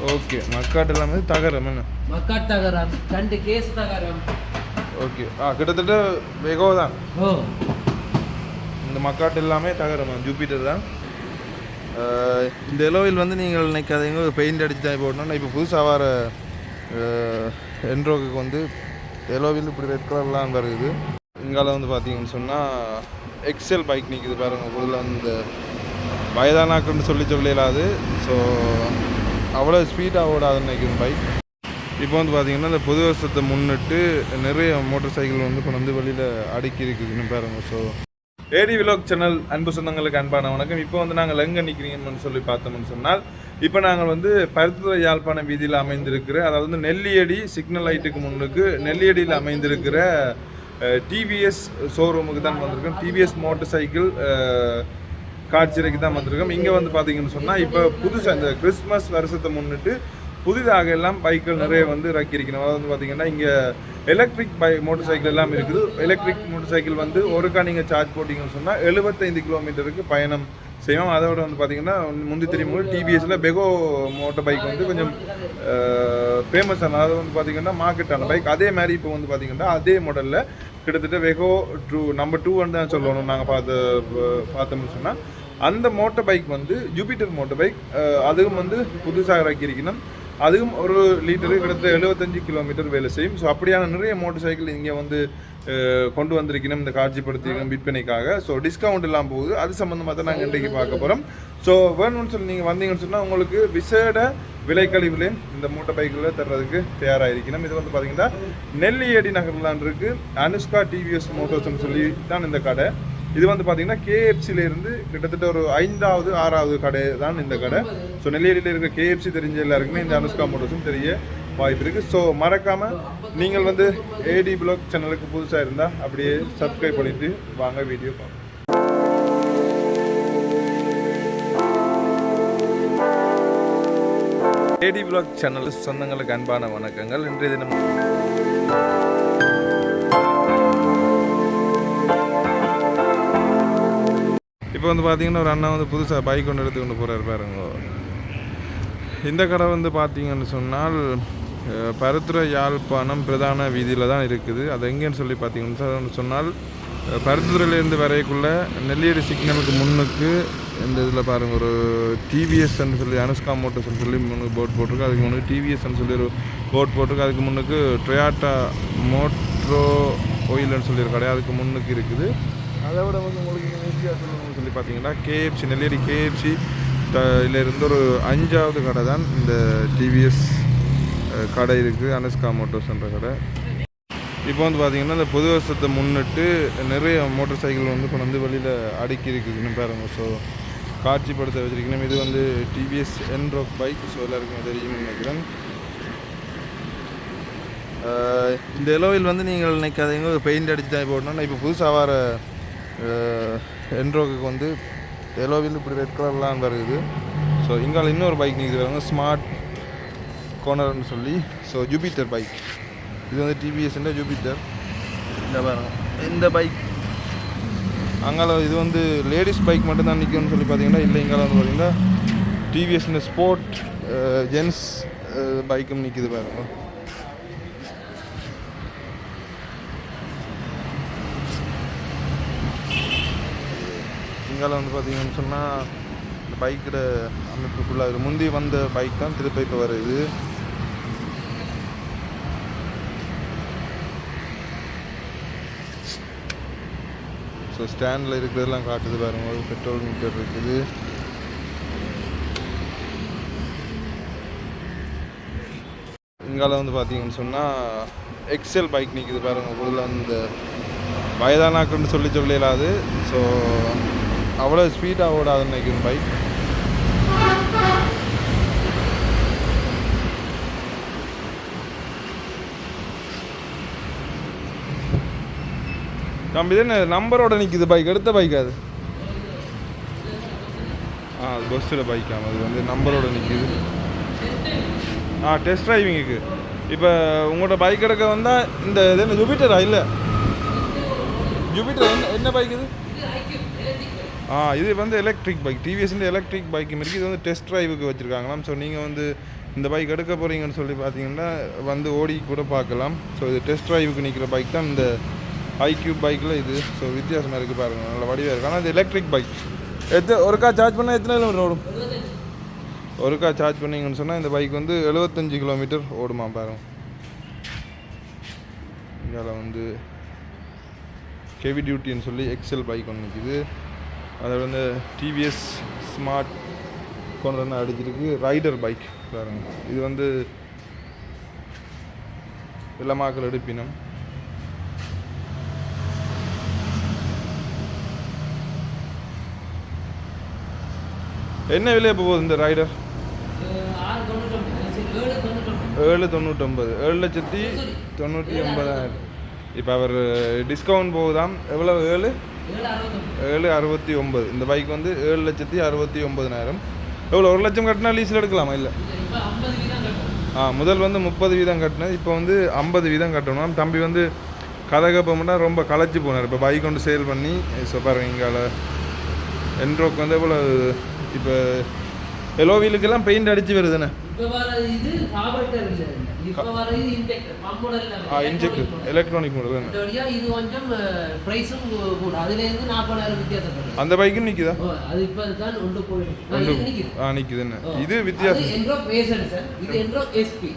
Okay மக்காட்டு எல்லாமே தகரம் என்ன மக்காட்டு தகரம் 2 கேஸ் தகரம். ஓகே கிட்டத்தட்ட வெகோ தான். இந்த மக்காட்டு எல்லாமே தகரம் ஜூபிட்டர் தான். இந்த எலோவில் வந்து நீங்கள் நினைக்காதீங்க பெயிண்ட் அடித்து தான் போடணும். இப்போ புதுசாக வர என்ட்ரோக்கு வந்து எலோவில் இப்படி ரெட் கலர்லாம் வருது. இங்கால வந்து பார்த்தீங்கன்னு சொன்னால் எக்ஸல் பைக் நிற்குது பாருங்கள். முதல்ல அந்த வயதானாக்குன்னு சொல்லலாது. ஸோ அவ்வளோ ஸ்பீடாக ஓடாதுன்னு நினைக்கிறேன் பைக். இப்போ வந்து பார்த்திங்கன்னா இந்த புது வருஷத்தை முன்னிட்டு நிறைய மோட்டர் சைக்கிள் வந்து இப்போ வந்து வெளியில் அடுக்கி இருக்குதுன்னு பாருங்கள். ஸோ ஏடி விலாக் சேனல் அன்பு சொந்தங்களுக்கு அன்பான வணக்கம். இப்போ வந்து நாங்கள் எங்கே நிற்கிறீங்கன்னு சொல்லி பார்த்தோம்னு சொன்னால் இப்போ நாங்கள் வந்து பருத்துறை யாழ்ப்பாணம் வீதியில் அமைந்திருக்கிற, அதாவது வந்து நெல்லியடி சிக்னல் லைட்டுக்கு முன்னுக்கு நெல்லியடியில் அமைந்திருக்கிற டிவிஎஸ் ஷோரூமுக்கு தான் வந்திருக்கோம். டிவிஎஸ் மோட்டர் சைக்கிள் காட்சிக்கு தான் வந்திருக்கோம். இங்கே வந்து பார்த்தீங்கன்னு சொன்னால் இப்போ புதுசாக இந்த கிறிஸ்மஸ் வருஷத்தை முன்னிட்டு புதிதாக எல்லாம் பைக்கள் நிறைய வந்து இறக்கியிருக்கணும். அதாவது வந்து பார்த்தீங்கன்னா இங்கே எலக்ட்ரிக் மோட்டர் சைக்கிள் எல்லாம் இருக்குது. எலக்ட்ரிக் மோட்டர் சைக்கிள் வந்து ஒருக்கா நீங்கள் சார்ஜ் போட்டிங்கன்னு சொன்னால் 75 கிலோமீட்டருக்கு பயணம் செய்வோம். அதோட வந்து பார்த்தீங்கன்னா முந்தி தெரியும் டிவிஎஸில் பெகோ மோட்டர் பைக் வந்து கொஞ்சம் ஃபேமஸான, அதாவது வந்து பார்த்தீங்கன்னா மார்க்கெட்டான பைக். அதே மாதிரி இப்போ வந்து பார்த்தீங்கன்னா அதே மாடலில் கிட்டத்தட்ட வெகோ நம்பர் 2 தான் சொல்லணும் நாங்கள் பார்த்தோம்னு சொன்னால் அந்த மோட்டர் பைக் வந்து ஜூபிட்டர் மோட்டர் பைக். அதுவும் வந்து புதுசாக இறக்கியிருக்கணும். அதுவும் ஒரு லிட்டரு கிட்டத்தட்ட 75 கிலோமீட்டர் வேலை செய்யும். ஸோ அப்படியான நிறைய மோட்டர் சைக்கிள் இங்கே வந்து கொண்டு வந்திருக்கணும் இந்த காட்சிப்படுத்தியிருக்கோம் விற்பனைக்காக. ஸோ டிஸ்கவுண்ட் எல்லாம் போகுது. அது சம்மந்தமாக தான் நாங்கள் இன்றைக்கு பார்க்க போகிறோம். ஸோ வேணும்னு சொல்லி நீங்கள் வந்தீங்கன்னு சொன்னால் உங்களுக்கு விசேட விலைக்கழிவுலேயும் இந்த மோட்டர் பைக்கில் தர்றதுக்கு தயாராக இருக்கணும். இது வந்து பார்த்தீங்கன்னா நெல்லியடி நகர்லான் இருக்குது. அனுஷ்கா டிவிஎஸ் மோட்டர்ஸ்ன்னு சொல்லி தான் இந்த கடை. இது வந்து பார்த்தீங்கன்னா கேஎஃப்சியிலேருந்து கிட்டத்தட்ட ஒரு 5வது 6வது கடை தான் இந்த கடை. ஸோ நெல்லியடியில் இருக்கிற கேஎஃப்சி தெரிஞ்ச எல்லாருக்குமே இந்த அனுஷ்கா மோட்டர்ஸும் தெரிய வாய்ப்பு இருக்குது. ஸோ மறக்காமல் நீங்கள் வந்து ஏடி விலாக் சேனலுக்கு புதுசாக இருந்தால் அப்படியே சப்ஸ்கிரைப் பண்ணிவிட்டு வாங்க வீடியோ பார்க்கலாம். ஏடி விலாக் சேனல் சொந்தங்களுக்கு அன்பான வணக்கங்கள். இன்றைய தினம் இப்போ வந்து பார்த்தீங்கன்னா ஒரு அண்ணா வந்து புதுசாக பைக் கொண்டு எடுத்து கொண்டு போகிறாரு பாருங்க. இந்த கடை வந்து பார்த்தீங்கன்னு சொன்னால் பருத்துறை யாழ்ப்பாணம் பிரதான வீதியில் தான் இருக்குது. அது எங்கேன்னு சொல்லி பார்த்தீங்கன்னு சொன்னால் பருத்துறையிலேருந்து வரைக்குள்ள நெல்லியடி சிக்னலுக்கு முன்னுக்கு இந்த இதில் பாருங்கள் ஒரு டிவிஎஸ்ன்னு சொல்லி அனுஷ்கா மோட்டர்ஸ்ன்னு சொல்லி முன்னுக்கு போர்ட் போட்டிருக்கு. அதுக்கு முன்னுக்கு டிவிஎஸ்ன்னு சொல்லி ஒரு போர்ட் போட்டிருக்கு. அதுக்கு முன்னுக்கு டொயாட்டா மோட்ரோ ஆயில்னு சொல்லி ஒரு கடை அதுக்கு முன்னுக்கு இருக்குது. அதை விட வந்து உங்களுக்கு ஈஸியாக சொல்லணும்னு சொல்லி பார்த்தீங்கன்னா கேஎஃப்சி நெல்லியடி கேஎஃப்சி இதிலேருந்து ஒரு 5வது கடை தான் இந்த டிவிஎஸ் கடை இருக்குது, அனுஷ்கா மோட்டர்ஸ்ன்ற கடை. இப்போ வந்து பார்த்திங்கன்னா இந்த புது வருஷத்தை முன்னிட்டு நிறைய மோட்டர் சைக்கிள் வந்து இப்போ வந்து வெளியில் அடுக்கி இருக்குதுன்னு பாருங்க. ஸோ காட்சிப்படுத்த வச்சுருக்கணும். இது வந்து டிவிஎஸ் என்ட்ரோக் பைக். ஸோ எல்லாருக்குமே தெரியும்னு நினைக்கிறேன். இந்த எலோவில் வந்து நீங்கள் நினைக்காதீங்க பெயிண்ட் அடித்து தான் போடணும். இப்போ புதுசாக வர என்ட்ரோக்கு வந்து எலோவில் இப்படி ரெட் கலர்லாம் வருது. ஸோ இங்கால இன்னொரு பைக் நிற்குது பாருங்க, ஸ்மார்ட் கோனர்னு சொல்லி. So Jupiter bike. இது வந்து டிவிஎஸ்ன்ற ஜூபிட்டர். இந்த பாருங்க இந்த பைக். அங்கால இது வந்து லேடிஸ் பைக் மட்டும்தான் நிற்கும்னு சொல்லி பார்த்தீங்கன்னா இல்லை, இங்கால வந்து பார்த்தீங்கன்னா டிவிஎஸ்ன்ற ஸ்போர்ட் ஜென்ஸ் பைக்கும் நிற்குது பாருங்க. இங்கால வந்து பார்த்தீங்கன்னு சொன்னால் இந்த பைக்கோட அமைப்பு ஃபுல்லாக இது முந்தி வந்த பைக் தான் திருப்பி இப்போ வருது. ஸோ ஸ்டாண்டில் இருக்கிறதெல்லாம் காட்டுது பாருங்க. பெட்ரோல் மீட்டர் இருக்குது. இங்கால வந்து பார்த்தீங்கன்னு சொன்னால் எக்ஸல் பைக் நிற்குது பாருங்க. முதல்ல அந்த வயதானாக்குன்னு சொல்லலாது. ஸோ அவ்வளோ ஸ்பீடாக ஓடாதுன்னு நினைக்கிறேன் பைக். நம்ம இது என்ன நம்பரோட நிற்கிது பைக், எடுத்த பைக் அது. அது பஸ்ஸில் பைக்காம அது வந்து நம்பரோட நிற்கிது. டெஸ்ட் டிரைவிங்குக்கு. இப்போ உங்களோட பைக் எடுக்க வந்தால் இந்த இது என்ன ஜூபிட்டரா? இல்லை ஜூபிட்டர் என்ன பைக் இது? இது வந்து எலக்ட்ரிக் பைக். டிவிஎஸ்ன்ற எலக்ட்ரிக் பைக்கும் இருக்குது. இது வந்து டெஸ்ட் ட்ரைவுக்கு வச்சுருக்காங்களாம். ஸோ நீங்கள் வந்து இந்த பைக் எடுக்க போகிறீங்கன்னு சொல்லி பார்த்தீங்கன்னா வந்து ஓடி கூட பார்க்கலாம். ஸோ இது டெஸ்ட் ட்ரைவுக்கு நிற்கிற பைக் தான் இந்த ஐக்யூப் பைக்கில் இது. ஸோ வித்தியாசமாக இருக்குது பாருங்கள், நல்ல வடிவாக இருக்குது. ஆனால் இது எலக்ட்ரிக் பைக். ஒருக்கா சார்ஜ் பண்ணால் எத்தனை கிலோமீட்டர் ஓடும்? ஒருக்கா சார்ஜ் பண்ணிங்கன்னு சொன்னால் இந்த பைக் வந்து 75 கிலோமீட்டர் ஓடுமா பாருங்கள். இங்கே வந்து ஹெவி டியூட்டின்னு சொல்லி எக்ஸல் பைக் ஒன்று நிற்கிது. அதில் வந்து டிவிஎஸ் ஸ்மார்ட் கொண்டு வந்து அடிச்சிருக்கு. ரைடர் பைக் பாருங்க, இது வந்து இளமாக்கள் எடுப்பினம். என்ன விலை போகுது இந்த ரைடர்? 7,99, 7,99,000. இப்போ அவர் டிஸ்கவுண்ட் போகுதாம். எவ்வளோ? 7,69. இந்த பைக் வந்து 7,69,000. எவ்வளோ? 1 லட்சம் கட்டினா லீஸில் எடுக்கலாமா? இல்லை, முதல் வந்து 30 வீதம் கட்டினது, இப்போ வந்து 50 வீதம் கட்டணும். தம்பி வந்து கதகப்பம்னா ரொம்ப களைச்சி போனார். இப்போ பைக் கொண்டு சேல் பண்ணி. ஸோ பாருங்க, இங்கால என்ட்ரோக்கு வந்து எவ்வளோ இப்போ எலோ வீலுக்கெல்லாம் பெயிண்ட் அடித்து வருதுண்ணே. Injector electronic model. இது கொஞ்சம் பிரைஸும் கூட, அதுலேருந்து 40,000 வித்தியாசம். அந்த பைக்கும் நிற்குதா? அது இப்போ தான் ஒன்று போயிடுது. நிற்குதுன்னு. இது வித்தியாசம். என்ட்ரோக் சார், இது என்ட்ரோக் எஸ்பி.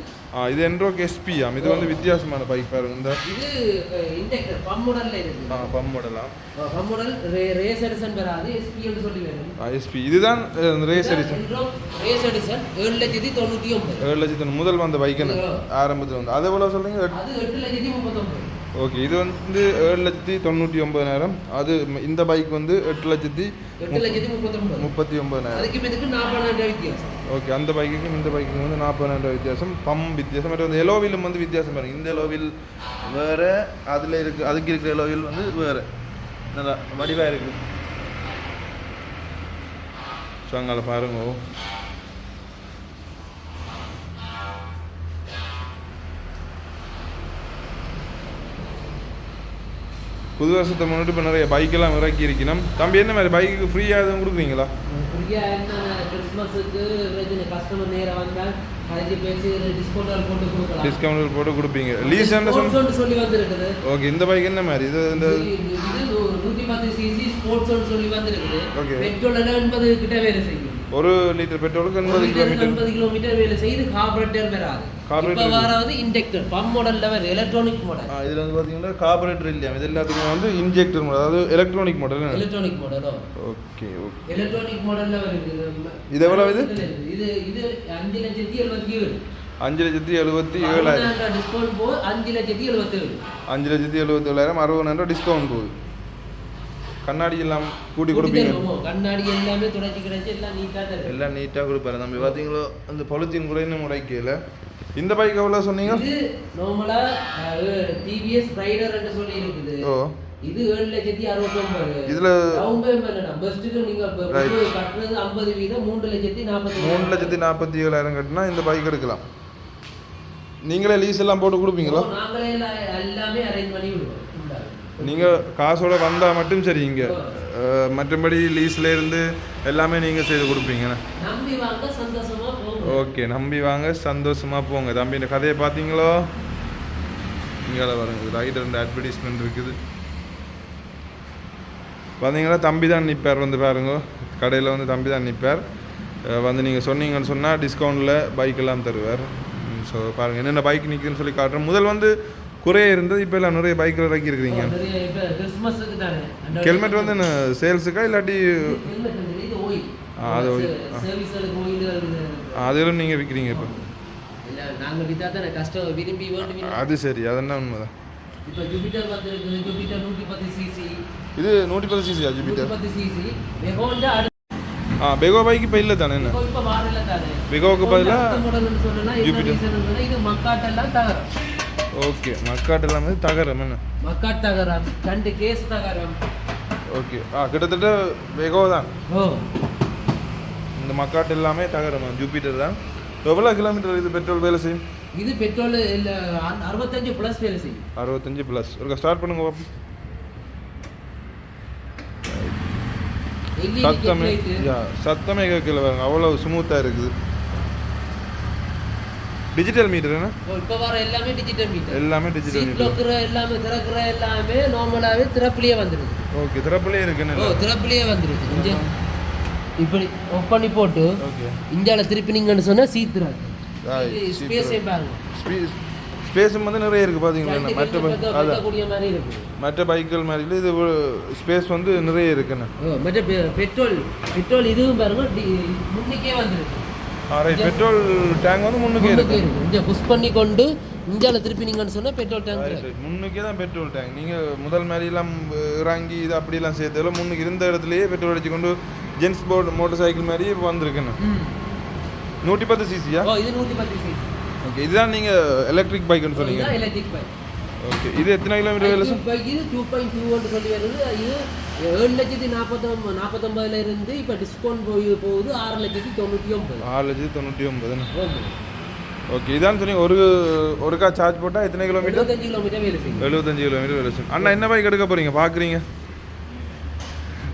இது என்ட்ரோக் எஸ்பி. இது வந்து வித்தியாசமான பைக் பாருங்க. இந்த இது இன்டெக்டர் பம்ப் மாடல்ல இருக்கு. பம்ப் மாடலா? பம்ப் மாடல் ரேஸ் எடிஷன் வராது, எஸ்பி ன்னு சொல்லி வரும். எஸ்பி இதுதான் ரேஸ் எடிஷன். Race edition 7,99,000. 7,00,000 முதல் வந்த பைக் ஆரம்பத்தில் வந்து. அது எவ்வளோ சொல்றீங்க? அது 8,39,000. ஓகே, இது வந்து 7,99,000. அது இந்த பைக் வந்து 8,39,000. அதுக்கு இதுக்கு 40,000 வித்தியாசம். ஓகே, அந்த பைக்குக்கும் இந்த பைக்குக்கும் வந்து 40,000 வித்தியாசம். பம்ப் வித்தியாசம். மற்ற வந்து எலோவிலும் வந்து வித்தியாசம் பாருங்க. இந்த எலோவில் வேறு, அதில் இருக்குது, அதுக்கு இருக்கிற எலோவில் வந்து வேறு. நல்லா வடிவாக இருக்குது. ஸோ அங்கே பாருங்க. புது வருஷத்தை முன்னிட்டு இப்போ நிறைய பைக்கெல்லாம் இறக்கி இருக்கணும். தம்பி, என்ன மாதிரி பைக்கு ஃப்ரீயாக எதுவும் கொடுக்குறீங்களா? ஃப்ரீயாக என்ன, கிறிஸ்மஸுக்கு கஸ்டமர் நேராக வந்தால் அதுக்கு பேசி டிஸ்கவுண்ட் போட்டு கொடுக்கலாம். டிஸ்கவுண்ட் போட்டு கொடுப்பீங்க. லீஸ் சொல்லி வந்துருக்குது. ஓகே, இந்த பைக் என்ன மாதிரி? இது இந்த 110 சிசி ஸ்போர்ட்ஸ் சொல்லி வந்துருக்குது. ஓகே, பெட்ரோல் 80 கிட்ட வேலை செய்யும். 1 லிட்டர் பெட்ரோலுக்கு 80 கிலோமீட்டர் வேலை செய்து. கார்பரேட்டர் வராது. இப்போ வராது இன்ஜெக்டர் பம்ப் மாடல்ல வர எலக்ட்ரானிக் மாடல். இதுல வந்து பாத்தீங்கன்னா கார்பரேட்டர் இல்லையா, இது எல்லாத்துக்கும் வந்து இன்ஜெக்டர் மாடல், அதாவது எலக்ட்ரானிக் மாடல். எலக்ட்ரானிக் மாடலோ? ஓகே, எலக்ட்ரானிக் மாடல்ல வருது. இது எவ்வளவு? இது 5,77,000. 5,77,000 டிஸ்கவுண்ட் போய் 5,77,000. 5,77,000 60,000 டிஸ்கவுண்ட் போகுது. கண்ணாடி எல்லாம் கூட்டி கொடுப்பீங்க? கண்ணாடி எல்லாமே துடைச்சி கிடைச்சி எல்லாம் நீட்டாக தரும். எல்லாம் நீட்டாக கொடுப்பாரு தம்பி. பார்த்தீங்களோ, அந்த பொலித்தீன் கூட இன்னும் முறைக்கல. இந்த பைக் எவ்வளோ சொன்னீங்க? இது நார்மலாக டிவிஎஸ் ரைடர் என்று சொல்லி இருக்குது. இது 7,69,000. இதில் டவுன் பேமெண்ட் என்ன பெஸ்ட்டுக்கு நீங்கள் கட்டுறது 50 வீதம் 3,47,000 கட்டினா இந்த பைக் எடுக்கலாம். நீங்களே லீஸ் எல்லாம் போட்டு கொடுப்பீங்களா? நாங்களே எல்லாமே அரேஞ்ச் பண்ணி விடுவோம். நீங்கள் காசோட வந்தால் மட்டும் சரி. இங்கே மற்றபடி லீஸில் இருந்து எல்லாமே நீங்கள் செய்து கொடுப்பீங்க. நம்பி வாங்க, சந்தோஷமாக போங்க. ஓகே, நம்பி வாங்க, சந்தோஷமாக போங்க. தம்பி, இந்த கதையை பார்த்தீங்களோ? இங்கே வருங்க, ரைடர் இந்த அட்வர்டைஸ்மெண்ட் இருக்குது பார்த்தீங்களா? தம்பி தான் நிற்பார். வந்து பாருங்க, கடையில் வந்து தம்பி தான் நிற்பார். வந்து நீங்கள் சொன்னீங்கன்னு சொன்னால் டிஸ்கவுண்டில் பைக்கெல்லாம் தருவார். ஸோ பாருங்கள், என்னென்ன பைக் நிற்குதுன்னு சொல்லி காட்டுறேன். முதல் வந்து குறைய இருந்தது, இப்போ எல்லாம் நிறைய பைக்கில் இறக்கி இருக்கிறீங்க. ஹெல்மெட் வந்து என்ன சேல்ஸுக்கா இல்லாட்டி? அது அதெல்லாம் நீங்கள் விற்கிறீங்க இப்போ? அது சரி, அதெல்லாம் உண்மைதான். இது 110 சிசியா ஜூபிட்டர்? பெகோ பைக் இப்போ இல்லை தானே? என்ன பெகோவுக்கு பதிலாக ஜூபிட்டர். ஓகே, மக்காட் எல்லாமே தகரம். என்ன மக்காட் தகரம், 2 கேஸ் தகரம். ஓகே, கிட்டத்தட்ட வெகோ தான். இந்த மக்காட் எல்லாமே தகரம், ஜூபிட்டர் தான். எவ்வளோ கிலோமீட்டர் இது பெட்ரோல் வேலை செய்யும்? இது பெட்ரோல் 65 ப்ளஸ் வேலை செய்யும். 65 ப்ளஸ். ஒரு ஸ்டார்ட் பண்ணுங்க பாப்போம். சத்தமே கேட்கல பாருங்க, அவ்வளோ ஸ்மூத்தாக இருக்குது. டிஜிட்டல் மீட்டர் என்ன இப்போ வர எல்லாமே டிஜிட்டல் மீட்டர். எல்லாமே டிஜிட்டல் சீட் மீட்டர். லோக்கர் எல்லாமே திறக்கிற எல்லாமே நார்மலாகவே திறப்புலேயே வந்துடுது. ஓகே திறப்புலேயே இருக்குன்னு. திறப்புலேயே வந்துடுது. இங்கே இப்படி ஆஃப் பண்ணி போட்டு ஓகே இந்தியாவில் திருப்பினீங்கன்னு சொன்னால் சீத்துறாது. ஸ்பேஸே பாருங்க. ஸ்பேஸும் வந்து நிறைய இருக்குது பார்த்தீங்களா. கூடிய மாதிரி இருக்கு. மற்ற பைக்குகள் மாதிரி இல்லை, இது ஸ்பேஸ் வந்து நிறைய இருக்குன்னு. மற்ற பெட்ரோல் இதுவும் பாருங்க முன்னுக்கே வந்துருக்கு. பெட்ரோல் டேங்க் வந்து முன்னுக்கே இருக்கு. இங்கே புஷ் பண்ணி கொண்டு இந்தியாவில் திருப்பினீங்கன்னு சொன்னால் பெட்ரோல் டேங்க் முன்னுக்கே தான் பெட்ரோல் டேங்க். நீங்கள் முதல் மாதிரிலாம் இறங்கி இது அப்படிலாம் சேர்த்ததில் முன்னுக்கு இருந்த இடத்துலையே பெட்ரோல் அடிச்சு கொண்டு ஜென்ஸ் மோட்டர் சைக்கிள் மாதிரி இப்போ வந்திருக்குன்னு. 110 சிசியா? இது 110 சிசி. ஓகே இதுதான் நீங்கள் எலக்ட்ரிக் பைக்குன்னு சொன்னீங்க. Electric bike. ஓகே இது எத்தனை கிலோமீட்டர் வேலை சார்? பைக் இது 2.2 சொல்லி வருது. இது 7,49,000 இருந்து இப்போ டிஸ்கவுண்ட் போகுது 6,99,000. 6,99,000. ஓகே இதான் சொன்னீங்க. ஒருக்கா சார்ஜ் போட்டால் எத்தனை கிலோமீட்டர்? 75 கிலோமீட்டர் வேலை செய்யும். 75 கிலோமீட்டர் வேலை செய்யும். அண்ணா என்ன பைக் எடுக்க போகிறீங்க பார்க்குறீங்க?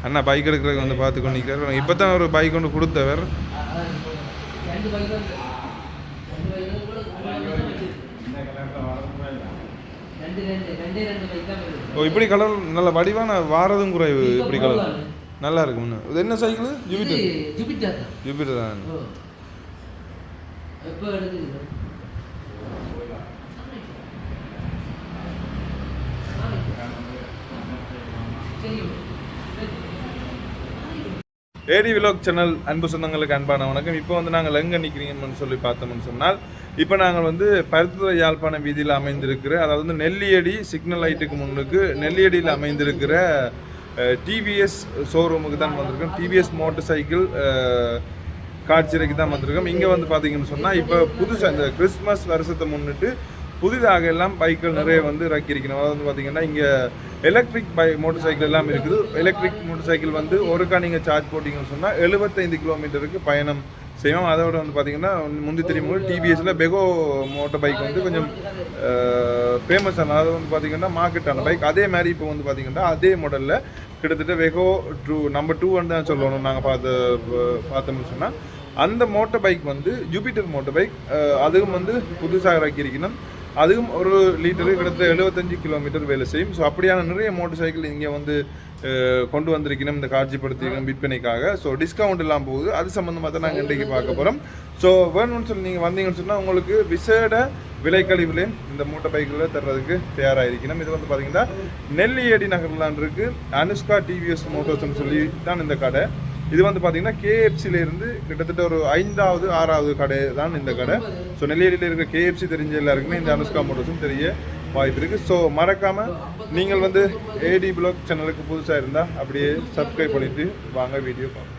அண்ணா பைக் எடுக்கிறதுக்கு வந்து பார்த்து கொண்டு நிற்கிறார். இப்போ தான் ஒரு பைக் கொண்டு கொடுத்தவர். ஓ இப்படி கலர் நல்ல வடிவான வாரதும் குறைவு. இப்படி கலர் நல்லா இருக்கு. முன்ன இது என்ன சைக்கிள்? ஜூபிட்டர் தான். ஏடி விலாக் சேனல் அன்பு சொந்தங்களுக்கு அன்பான வணக்கம். இப்போ வந்து நாங்கள் எங்கே நிற்கிறீங்கன்னு சொல்லி பார்த்தோம்னு சொன்னால், இப்போ நாங்கள் வந்து பருத்துறை யாழ்ப்பாணம் வீதியில் அமைந்திருக்கிற, அதாவது வந்து நெல்லியடி சிக்னல் லைட்டுக்கு முன்னுக்கு நெல்லியடியில் அமைந்திருக்கிற டிவிஎஸ் ஷோரூமுக்கு தான் வந்திருக்கோம். டிவிஎஸ் மோட்டர் சைக்கிள் காட்சிக்கு தான் வந்திருக்கோம். இங்கே வந்து பார்த்தீங்கன்னு சொன்னால் இப்போ புதுசாக இந்த கிறிஸ்மஸ் வருஷத்தை முன்னிட்டு புதிதாக எல்லாம் பைக்குகள் நிறைய வந்து இறக்கியிருக்கணும். அதாவது வந்து பார்த்தீங்கன்னா இங்கே எலக்ட்ரிக் மோட்டர் சைக்கிள் எல்லாம் இருக்குது. எலக்ட்ரிக் மோட்டர் சைக்கிள் வந்து ஒருக்கா நீங்கள் சார்ஜ் போட்டிங்கன்னு சொன்னால் 75 கிலோமீட்டருக்கு பயணம் செய்வோம். அதோட வந்து பார்த்தீங்கன்னா முந்தி தெரியும் போது டிவிஎஸில் பெகோ மோட்டர் பைக் வந்து கொஞ்சம் ஃபேமஸான, அதாவது வந்து பார்த்தீங்கன்னா மார்க்கெட்டான பைக். அதே மாதிரி இப்போ வந்து பார்த்தீங்கன்னா அதே மாடலில் கிட்டத்தட்ட வெகோ நம்பர் 2 தான் சொல்லணும் நாங்கள் பார்த்தோம்னு சொன்னால். அந்த மோட்டர் பைக் வந்து ஜூபிட்டர் மோட்டர் பைக். அதுவும் வந்து புதுசாக இறக்கியிருக்கணும். அதுவும் ஒரு லிட்டரு கிட்டத்தட்ட 75 கிலோமீட்டர் வேலை செய்யும். ஸோ அப்படியான நிறைய மோட்டர் சைக்கிள் இங்கே வந்து கொண்டு வந்திருக்கணும் இந்த காட்சிப்படுத்திக்கணும் விற்பனைக்காக. ஸோ டிஸ்கவுண்ட் எல்லாம் போகுது. அது சம்மந்தமாக தான் நாங்கள் இன்றைக்கு பார்க்க போகிறோம். ஸோ வேணும்னு சொல்லி நீங்கள் வந்தீங்கன்னு சொன்னால் உங்களுக்கு விசேட விலைக்கழிவுலையும் இந்த மோட்டர் பைக்கில் தர்றதுக்கு தயாராக இருக்கணும். இது வந்து பார்த்தீங்கன்னா நெல்லியடி நகர்லான் இருக்குது. அனுஷ்கா டிவிஎஸ் மோட்டர்ஸ்ன்னு சொல்லி தான் இந்த கடை. இது வந்து பார்த்தீங்கன்னா கேஎஃப்சியிலேருந்து கிட்டத்தட்ட ஒரு 5வது 6வது கடை தான் இந்த கடை. ஸோ நெல்லியடியில் இருக்கிற கேஎஃப்சி தெரிஞ்ச எல்லாருக்குமே இந்த அனுஷ்கா மோட்டர்ஸும் தெரிய வாய்ப்பு இருக்குது. ஸோ மறக்காமல் நீங்கள் வந்து ஏடி விலாக் சேனலுக்கு புதுசாக இருந்தால் அப்படியே சப்ஸ்கிரைப் பண்ணிவிட்டு வாங்க வீடியோ பார்க்கலாம்.